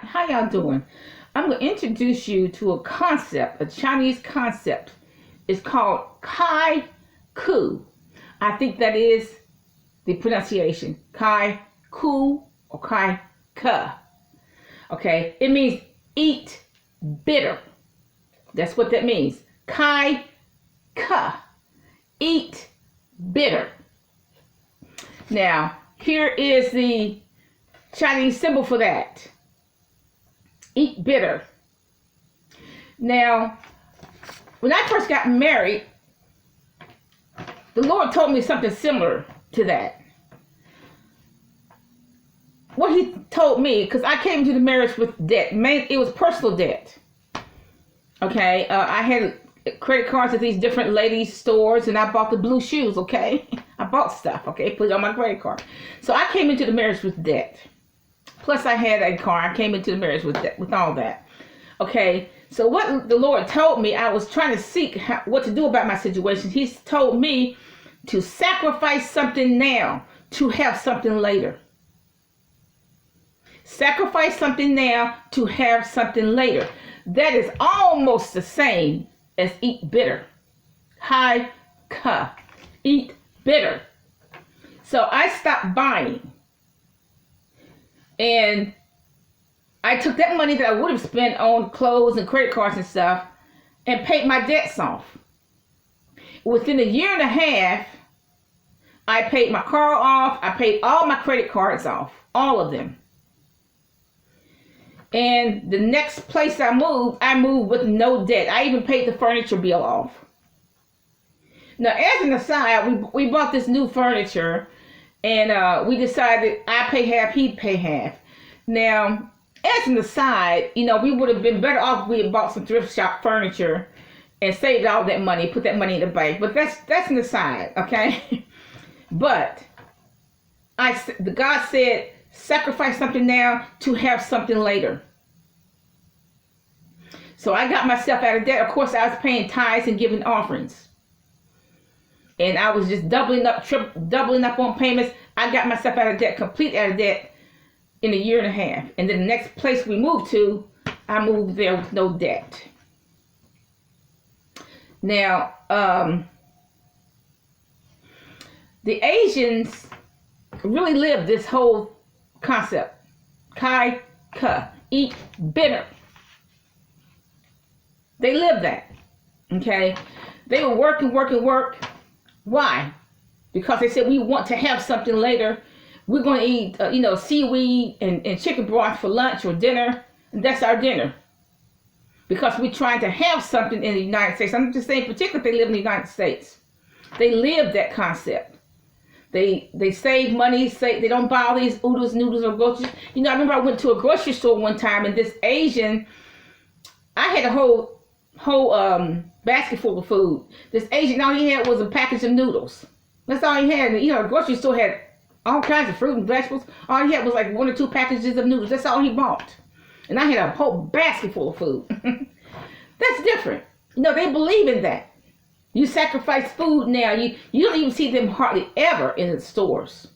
how y'all doing? I'm going to introduce you to a concept, a Chinese concept. It's called Kai Ku. I think that is the pronunciation. Kai Ku or Kai Ka. Okay, it means eat bitter. That's what that means. Kai Ka. Eat bitter. Now, here is the Chinese symbol for that. Eat bitter. Now, when I first got married, the Lord told me something similar to that. What he told me, because I came to the marriage with debt. It was personal debt. Okay, I had credit cards at these different ladies' stores, and I bought the blue shoes, okay? I bought stuff, okay? Put it on my credit card. So I came into the marriage with debt. Plus, I had a car. I came into the marriage with debt, with all that. Okay, so what the Lord told me, I was trying to seek what to do about my situation. He's told me to sacrifice something now to have something later. Sacrifice something now to have something later. That is almost the same as eat bitter. Kai Ka. Eat bitter. So I stopped buying. And I took that money that I would have spent on clothes and credit cards and stuff and paid my debts off. Within a year and a half, I paid my car off. I paid all my credit cards off. All of them. And the next place I moved with no debt. I even paid the furniture bill off. Now, as an aside, we bought this new furniture, and we decided I pay half, he'd pay half. Now, as an aside, we would have been better off if we had bought some thrift shop furniture and saved all that money, put that money in the bank. But that's an aside, okay? But God said, sacrifice something now to have something later. So I got myself out of debt. Of course, I was paying tithes and giving offerings. And I was just doubling up on payments. I got myself out of debt, completely out of debt in a year and a half. And then the next place we moved to, I moved there with no debt. Now, the Asians really live this whole concept. Kai Ka. Eat bitter. They live that. Okay? They will work and work and work. Why? Because they said we want to have something later. We're going to eat, seaweed and chicken broth for lunch or dinner. And that's our dinner. Because we're trying to have something in the United States. I'm just saying, particularly if they live in the United States. They live that concept. They save money, they don't buy all these oodles, noodles, or groceries. I remember I went to a grocery store one time, and this Asian, I had a whole basket full of food. This Asian, all he had was a package of noodles. That's all he had. And, the grocery store had all kinds of fruit and vegetables. All he had was like 1 or 2 packages of noodles. That's all he bought. And I had a whole basket full of food. That's different. They believe in that. You sacrifice food now. You don't even see them hardly ever in the stores.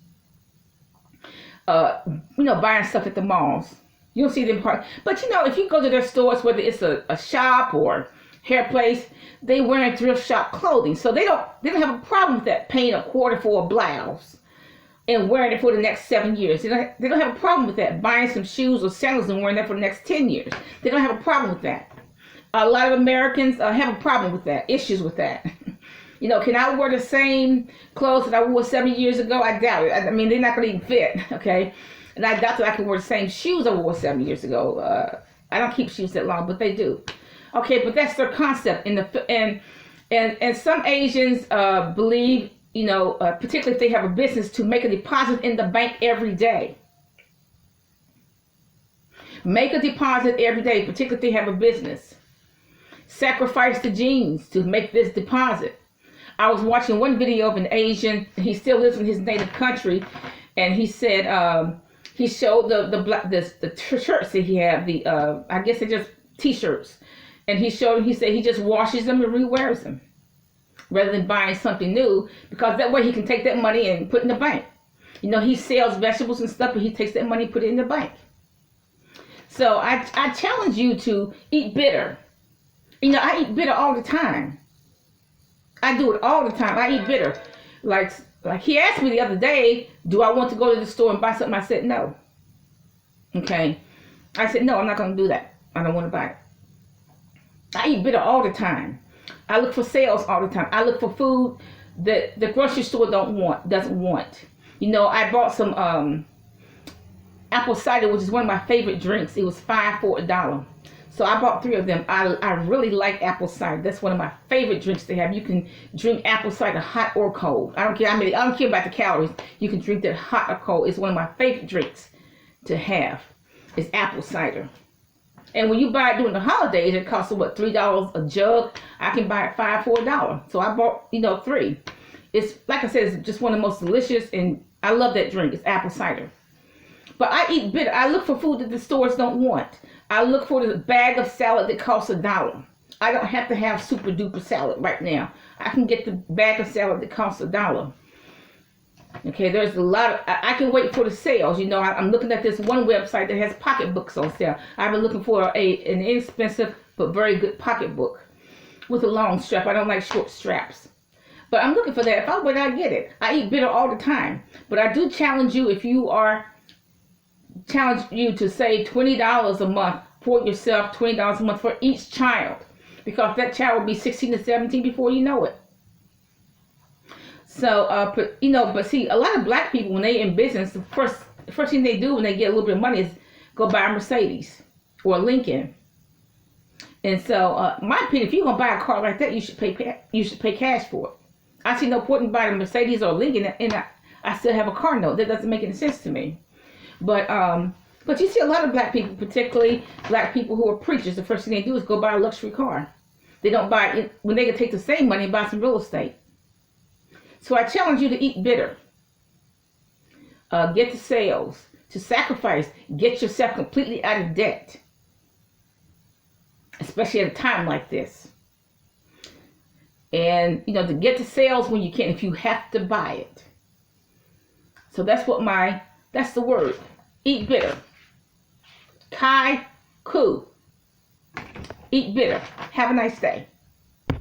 Buying stuff at the malls. You don't see them hardly. But if you go to their stores, whether it's a shop or hair place, they wearing thrift shop clothing. So they don't have a problem with that, paying a quarter for a blouse and wearing it for the next 7 years. They don't have a problem with that, buying some shoes or sandals and wearing that for the next 10 years. They don't have a problem with that. A lot of Americans have a problem with that, issues with that. Can I wear the same clothes that I wore 7 years ago? I doubt it. I mean, they're not going to even fit, okay? And I doubt that I can wear the same shoes I wore 7 years ago. I don't keep shoes that long, but they do. Okay, but that's their concept. And some Asians believe, particularly if they have a business, to make a deposit in the bank every day. Make a deposit every day, particularly if they have a business. Sacrifice the genes to make this deposit. I was watching one video of an Asian. He still lives in his native country, and he said he showed the shirts that he had. I guess they're just t-shirts, and he said he just washes them and rewears them rather than buying something new, because that way he can take that money and put it in the bank. He sells vegetables and stuff, but he takes that money and put it in the bank. So I challenge you to eat bitter. You know, I eat bitter all the time. I do it all the time. I eat bitter. Like he asked me the other day, do I want to go to the store and buy something? I said no. Okay. I said no, I'm not going to do that. I don't want to buy it. I eat bitter all the time. I look for sales all the time. I look for food that the grocery store doesn't want. You know, I bought some apple cider, which is one of my favorite drinks. It was $5 for $1. So I bought 3 of them. I really like apple cider. That's one of my favorite drinks to have. You can drink apple cider hot or cold. I don't care. I don't care about the calories. You can drink that hot or cold. It's one of my favorite drinks to have. It's apple cider. And when you buy it during the holidays, it costs what, $3 a jug. I can buy it $5 for $1. So I bought 3. It's like I said, it's just one of the most delicious, and I love that drink. It's apple cider. But I eat bitter. I look for food that the stores don't want. I look for the bag of salad that costs $1. I don't have to have super duper salad right now. I can get the bag of salad that costs $1. Okay, there's a lot of, I can wait for the sales. You know, I'm looking at this one website that has pocketbooks on sale. I've been looking for an inexpensive but very good pocketbook with a long strap. I don't like short straps. But I'm looking for that. If I wait, I get it. I eat bitter all the time. But I do challenge you, challenge you to save $20 a month for yourself, $20 a month for each child. Because that child will be 16 to 17 before you know it. So, but see, a lot of black people, when they're in business, the first thing they do when they get a little bit of money is go buy a Mercedes or a Lincoln. And so, my opinion, if you're gonna buy a car like that, you should pay cash for it. I see no point in buying a Mercedes or a Lincoln, and I still have a car note. That doesn't make any sense to me. But you see a lot of black people, particularly black people who are preachers, the first thing they do is go buy a luxury car. They don't buy it when they can take the same money and buy some real estate. So I challenge you to eat bitter. Get the sales, to sacrifice, get yourself completely out of debt. Especially at a time like this. And, to get the sales when you can, if you have to buy it. So that's the word. Eat bitter. Kai ku. Eat bitter. Have a nice day.